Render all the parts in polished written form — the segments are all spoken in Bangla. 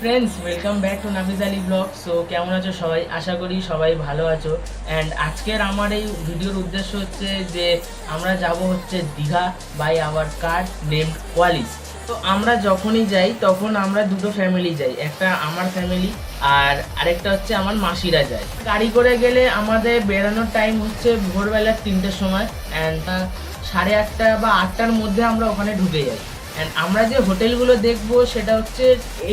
Friends, welcome back to Nafiz Ali blog. So কেমন আছো সবাই? আশা করি সবাই ভালো আছো। অ্যান্ড আজকের আমার এই ভিডিওর উদ্দেশ্য হচ্ছে যে আমরা যাব হচ্ছে Digha by our car named Qualis. তো আমরা যখনই যাই তখন আমরা দুটো ফ্যামিলি যাই, একটা আমার ফ্যামিলি আর আরেকটা হচ্ছে আমার মাসিরা যায়। গাড়ি করে গেলে আমাদের বেরোনোর টাইম হচ্ছে ভোরবেলা 3টের সময়, অ্যান্ড 8:30 বা 8টার মধ্যে আমরা ওখানে ঢুকে যাই। অ্যান্ড আমরা যে হোটেলগুলো দেখবো সেটা হচ্ছে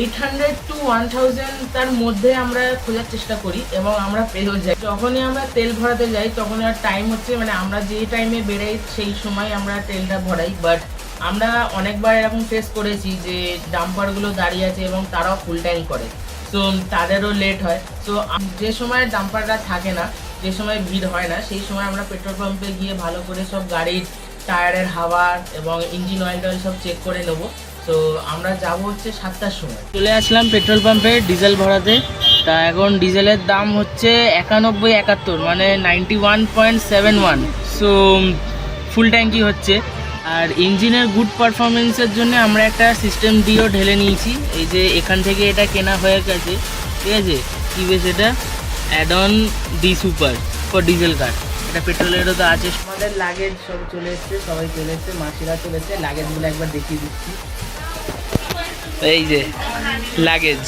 800 to 1000 তার মধ্যে আমরা খোঁজার চেষ্টা করি এবং আমরা পেয়েও যাই। যখনই আমরা তেল ভরাতে যাই তখন আর টাইম হচ্ছে আমরা যে টাইমে বেরোই সেই সময় আমরা তেলটা ভরাই। বাট আমরা অনেকবার এরকম ফেস করেছি যে ডাম্পারগুলো দাঁড়িয়ে আছে এবং তারাও ফুল ট্যাঙ্ক করে, সো তাদেরও লেট হয়। সো যে সময় ডাম্পারটা থাকে না, যে সময় ভিড় হয় না, সেই সময় আমরা পেট্রোল পাম্পে গিয়ে ভালো করে সব গাড়ির টায়ারের হাওয়া এবং ইঞ্জিন অয়েল টয়েল সব চেক করে নেবো। তো আমরা যাব হচ্ছে 7টার সময়। চলে আসলাম পেট্রোল পাম্পে ডিজেল ভরাতে। তা এখন ডিজেলের দাম হচ্ছে 91.71, মানে 91.71। সো ফুল ট্যাঙ্কি হচ্ছে। আর ইঞ্জিনের গুড পারফরমেন্সের জন্য আমরা একটা সিস্টেম দিয়েও ঢেলে নিয়েছি। এই যে এখান থেকে এটা কেনা হয়ে গেছে, ঠিক আছে। কি বেশ, এটা add on the super for diesel car. এটা পেট্রোলেরও তো আছে। আমাদের লাগেজ সব চলে এসছে, সবাই চলে এসছে, মাসিরা চলে এসছে। লাগেজগুলো একবার দেখিয়ে দিচ্ছি। এই যে লাগেজ,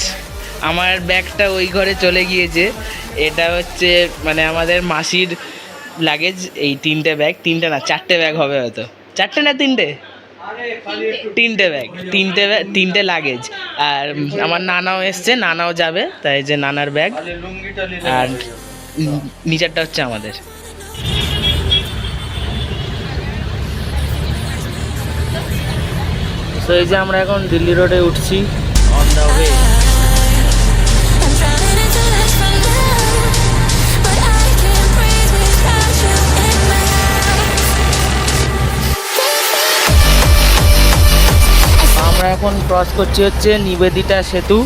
আমার ব্যাগটা ওই ঘরে চলে গিয়েছে। এটা হচ্ছে আমাদের মাসির লাগেজ। এই 3টে ব্যাগ, 3টে না 4টে ব্যাগ হবে হয়তো, 4টে না 3টে, 3টে ব্যাগ, 3টে লাগেজ। আর আমার নানাও এসছে, নানাও যাবে, তাই যে নানার ব্যাগ। আর নিচেরটা হচ্ছে আমাদের। তো এই যে আমরা এখন দিল্লি রোডে উঠছি, অন দ্য ওয়ে। আমরা এখন ক্রস করছি হচ্ছে নিবেদিতা সেতু।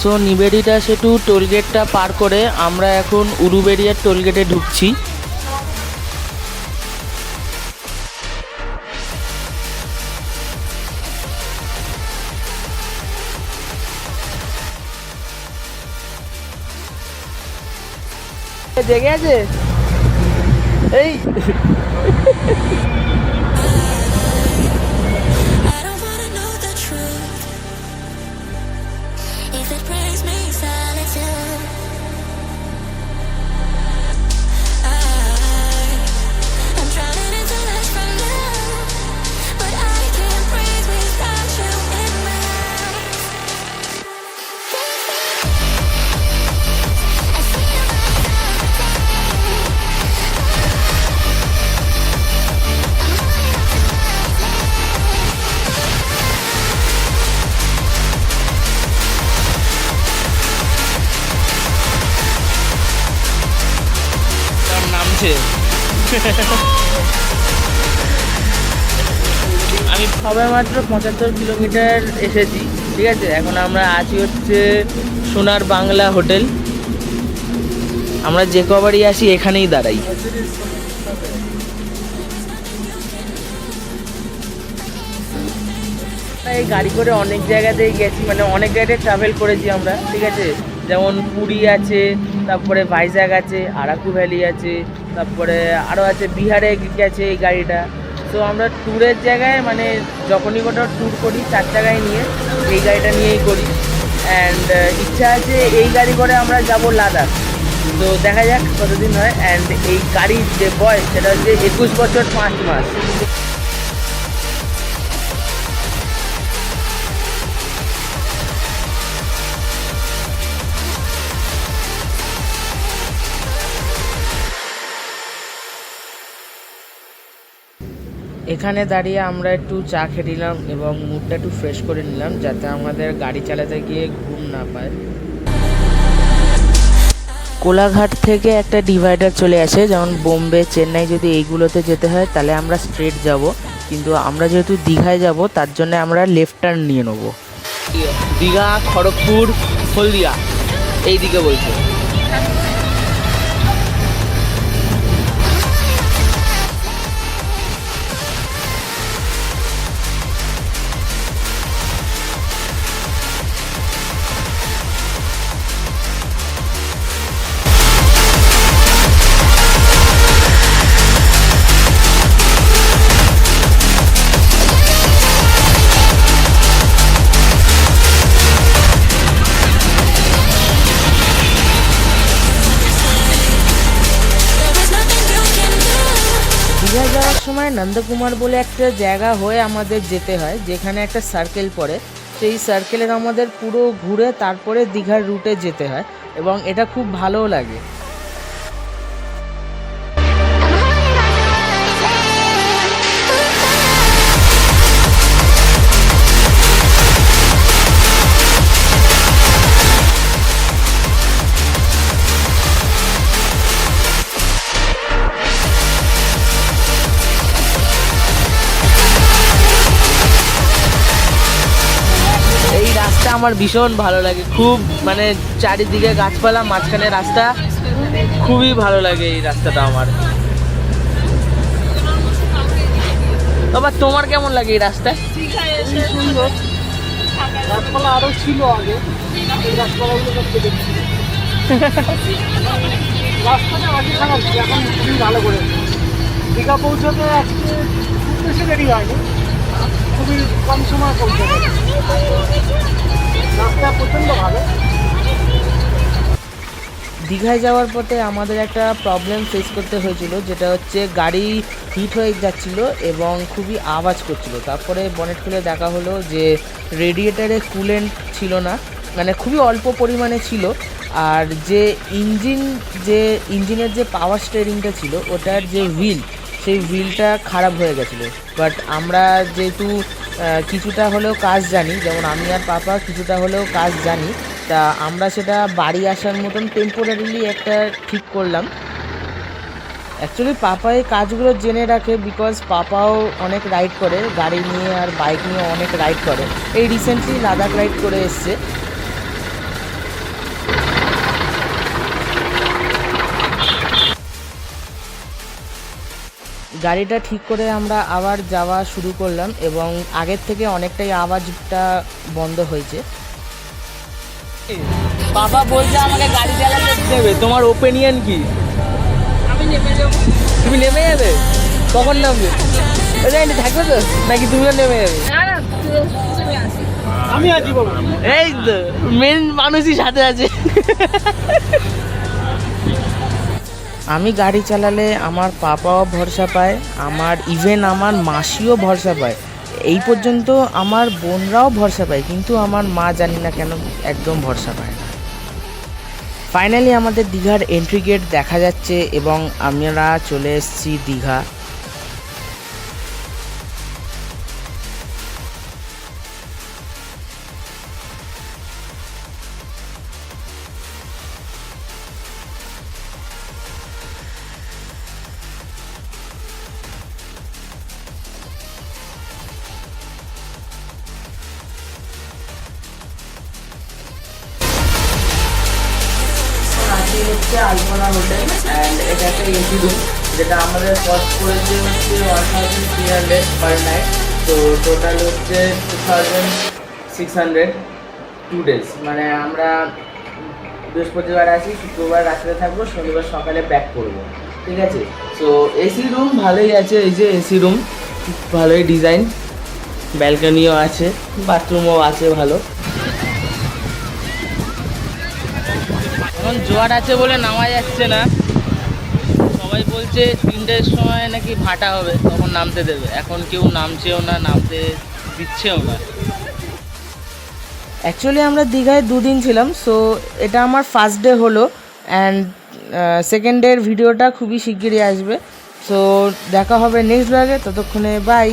সো নিবেদিতা সেতু টোলগেটটা পার করে আমরা এখন উলুবেড়িয়ার টোলগেটে ঢুকছি। জেগে আছে এই আমি সবে মাত্র 75 কিলোমিটার এসেছি, ঠিক আছে। এখন আমরা আছি হচ্ছে সোনার বাংলা হোটেল। আমরা যে কবারই আসি এখানেই দাঁড়াই। এই গাড়ি করে অনেক জায়গাতেই গেছি, অনেক জায়গায় ট্রাভেল করেছি আমরা, ঠিক আছে। যেমন পুরী আছে, তারপরে ভাইজ্যাগ আছে, আরাকু ভ্যালি আছে, তারপরে আরও আছে, বিহারে গেছে এই গাড়িটা। তো আমরা ট্যুরের জায়গায় যখনই কোথাও ট্যুর করি 4 জায়গায় নিয়ে এই গাড়িটা নিয়েই করি। অ্যান্ড ইচ্ছা আছে এই গাড়ি করে আমরা যাব লাদাখ। তো দেখা যাক কতদিন হয়। অ্যান্ড এই গাড়ির যে বয়স সেটা হচ্ছে 21 বছর 5 মাস। এখানে দাঁড়িয়ে আমরা একটু চা খেয়ে নিলাম এবং মুডটা একটু ফ্রেশ করে নিলাম, যাতে আমাদের গাড়ি চালাতে গিয়ে ঘুম না পায়। কোলাঘাট থেকে একটা ডিভাইডার চলে আসে, যেমন বোম্বে, চেন্নাই যদি এইগুলোতে যেতে হয় তাহলে আমরা স্ট্রেট যাব, কিন্তু আমরা যেহেতু দীঘায় যাব তার জন্য আমরা লেফট টার্ন নিয়ে নেব। দীঘা, খড়গপুর, হলদিয়া এই দিকে বলছে। দীঘা যাওয়ার সময় নন্দকুমার বলে একটা জায়গা হয়ে আমাদের যেতে হয়, যেখানে একটা সার্কেল পড়ে। সেই সার্কেলের আমাদের পুরো ঘুরে তারপরে দীঘার রুটে যেতে হয় এবং এটা খুব ভালোও লাগে। আমার ভীষণ ভালো লাগে, খুব মানে চারিদিকে গাছপালা, মাঝখানে রাস্তা, খুবই ভালো লাগে এই রাস্তাটা আমার। আবার তোমার কেমন লাগে এই রাস্তা? সুন্দর, গাছপালা আরো ছিল আগে, এই গাছপালাগুলো কেটে রাস্তাটা আগে খারাপ ছিল, এখন খুবই ভালো করে। দীঘা পৌঁছাতে আজকে খুব বেশি দেরি হয়নি, খুবই কম সময় পৌঁছাতে, রাস্তা প্রচণ্ড ভালো। দীঘায় যাওয়ার পথে আমাদের একটা প্রবলেম ফেস করতে হয়েছিল, যেটা হচ্ছে গাড়ি হিট হয়ে যাচ্ছিল এবং খুবই আওয়াজ করছিল। তারপরে বনেট খুলে দেখা হলো যে রেডিয়েটারে কুলেন্ট ছিল না, মানে খুবই অল্প পরিমাণে ছিল। আর যে ইঞ্জিনের যে পাওয়ার স্টিয়ারিংটা ছিল, ওটার যে হুইল, সেই হুইলটা খারাপ হয়ে গেছিলো। বাট আমরা যেহেতু কিছুটা হলেও কাজ জানি, যেমন আমি আর পাপা কিছুটা হলেও কাজ জানি, তা আমরা সেটা বাড়ি আসার মতন টেম্পোরারিলি একটা ঠিক করলাম। অ্যাকচুয়ালি পাপা এই কাজগুলো জেনে রাখে, বিকজ পাপাও অনেক রাইড করে, গাড়ি নিয়ে আর বাইক নিয়ে অনেক রাইড করে। এই রিসেন্টলি লাদাখ রাইড করে এসছে। গাড়িটা ঠিক করে আমরা আবার যাওয়া শুরু করলাম এবং আগের থেকে অনেকটাই আওয়াজটা বন্ধ হয়েছে। বাবা বলছে আমাকে গাড়ি চালাতে দেবে, তোমার ওপিনিয়ন কি? আমি নেমে যাবো। তুমি নেমে যাবে? কখন নামবে? থাকবে তো নাকি তুমিও নেমে যাবে? আমি আছি বাবু, এই তো মেন মানুষই সাথে আছে। আমি গাড়ি চালালে আমার পাপাও ভরসা পায়, ইভেন আমার মাসিও ভরসা পায়, এই পর্যন্ত আমার বোনরাও ভরসা পায়, কিন্তু আমার মা জানি না কেন একদম ভরসা পায় না। ফাইনালি আমাদের দীঘার এন্ট্রি গেট দেখা যাচ্ছে এবং আমরা চলে এসেছি দীঘা। হচ্ছে আলপনা হোটেল অ্যান্ড এটা একটা এসি রুম, যেটা আমাদের কস্ট পড়েছে হচ্ছে 1300 পার নাইট। তো টোটাল হচ্ছে 2600 2 ডেজ। মানে আমরা বৃহস্পতিবার আসি, শুক্রবার রাত্রে থাকবো, শনিবার সকালে ব্যাক করবো, ঠিক আছে। সো এসি রুম ভালোই আছে, এই যে এসি রুম ভালোই ডিজাইন, ব্যালকনিও আছে, বাথরুমও আছে ভালো। এখন এখন জোয়ার আছে বলে নামা যাচ্ছে না, সবাই বলছে 3টের সময় নাকি ভাটা হবে, তখন নামতে দেবে। এখন কেউ নামছেও না, নামতে দিচ্ছেও না। অ্যাকচুয়ালি আমরা দীঘায় 2 দিন ছিলাম, সো এটা আমার ফার্স্ট ডে হলো, অ্যান্ড সেকেন্ড ডের ভিডিওটা খুবই শিগগিরই আসবে। সো দেখা হবে নেক্সট ব্লগে, ততক্ষণে বাই।